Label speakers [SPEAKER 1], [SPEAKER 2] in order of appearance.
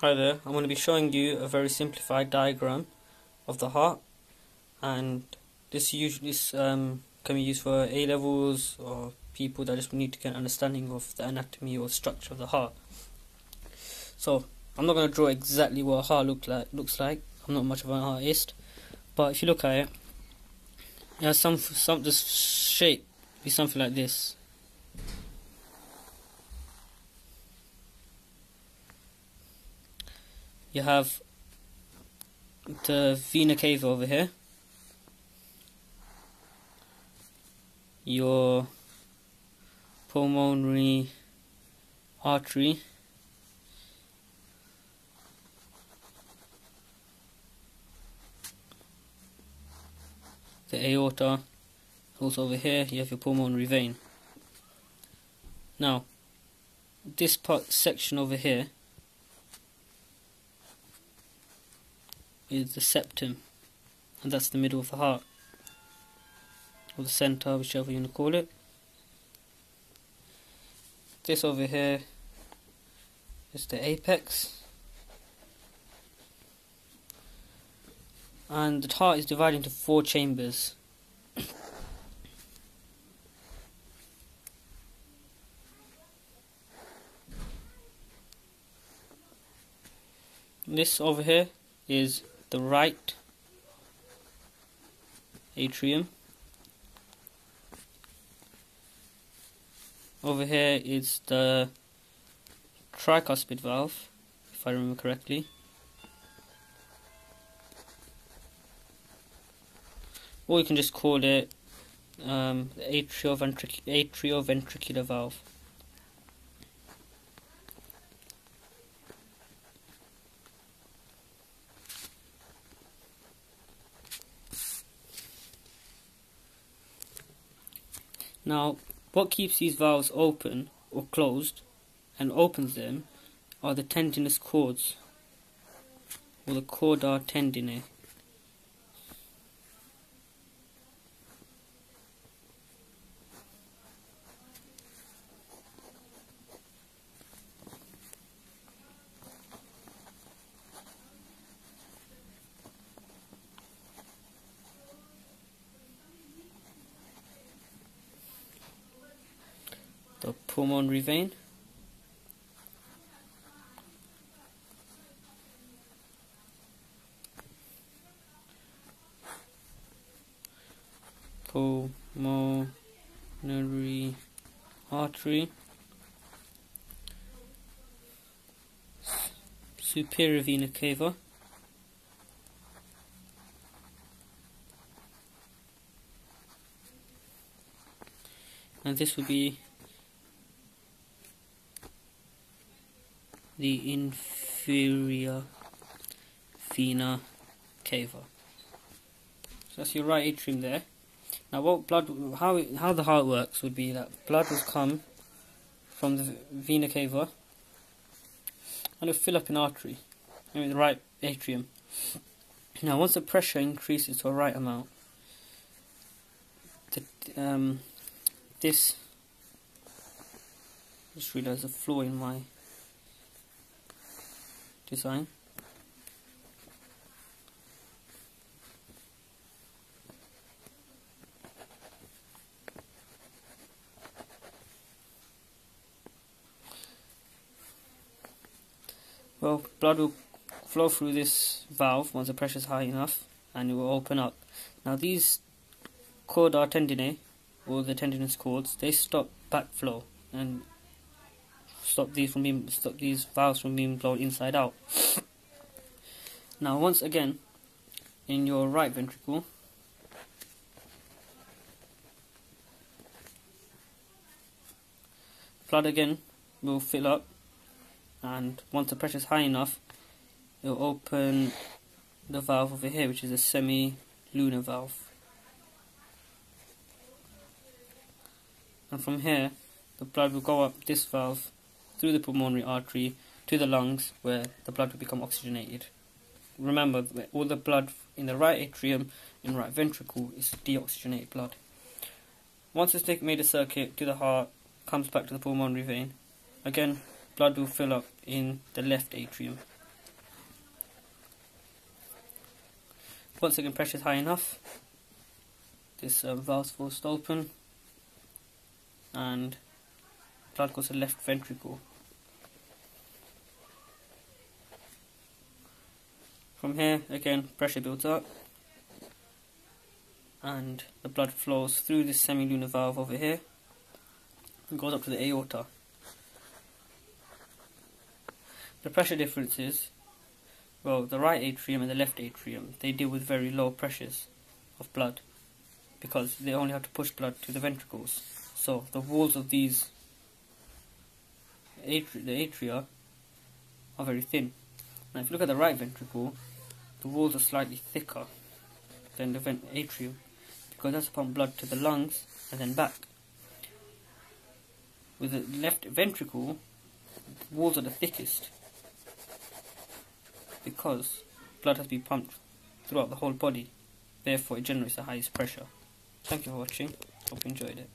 [SPEAKER 1] Hi there, I'm going to be showing you a very simplified diagram of the heart, and this can be used for A levels or people that just need to get an understanding of the anatomy or structure of the heart. So I'm not going to draw exactly what a heart looks like. I'm not much of an artist, but if you look at it, it has this shape be something like this. You have the vena cava over here, your pulmonary artery, the aorta. Also over here you have your pulmonary vein. Now this section over here is the septum, and that's the middle of the heart, or the center, whichever you want to call it. This over here is the apex, and the heart is divided into 4 chambers. This over here is the right atrium. Over here is the tricuspid valve, if I remember correctly. Or you can just call it the atrioventricular valve. Now, what keeps these valves open or closed and opens them are the tendinous cords, or the chordae tendineae. The pulmonary vein, pulmonary artery, superior vena cava, and this would be the inferior vena cava. So that's your right atrium there. Now, how the heart works would be that blood will come from the vena cava and it'll fill up an artery, the right atrium. Now, once the pressure increases to a right amount, just realised a flaw in my design. Well, blood will flow through this valve once the pressure is high enough, and it will open up. Now these chordae tendineae, or the tendinous cords, they stop backflow and stop these valves from being blown inside out. Now once again, in your right ventricle, blood again will fill up, and once the pressure is high enough, it will open the valve over here, which is a semi-lunar valve. And from here, the blood will go up this valve through the pulmonary artery to the lungs, where the blood will become oxygenated. Remember, all the blood in the right atrium and right ventricle is deoxygenated blood. Once it's made a circuit to the heart, comes back to the pulmonary vein, again blood will fill up in the left atrium. Once again, pressure is high enough, this valve is forced open and blood goes to the left ventricle. From here, again, pressure builds up and the blood flows through this semilunar valve over here and goes up to the aorta. The pressure differences, well, the right atrium and the left atrium, they deal with very low pressures of blood because they only have to push blood to the ventricles. So the walls of these the atria are very thin. Now if you look at the right ventricle, the walls are slightly thicker than the atrium because that's to pump blood to the lungs and then back. With the left ventricle, the walls are the thickest because blood has to be pumped throughout the whole body, therefore it generates the highest pressure. Thank you for watching, hope you enjoyed it.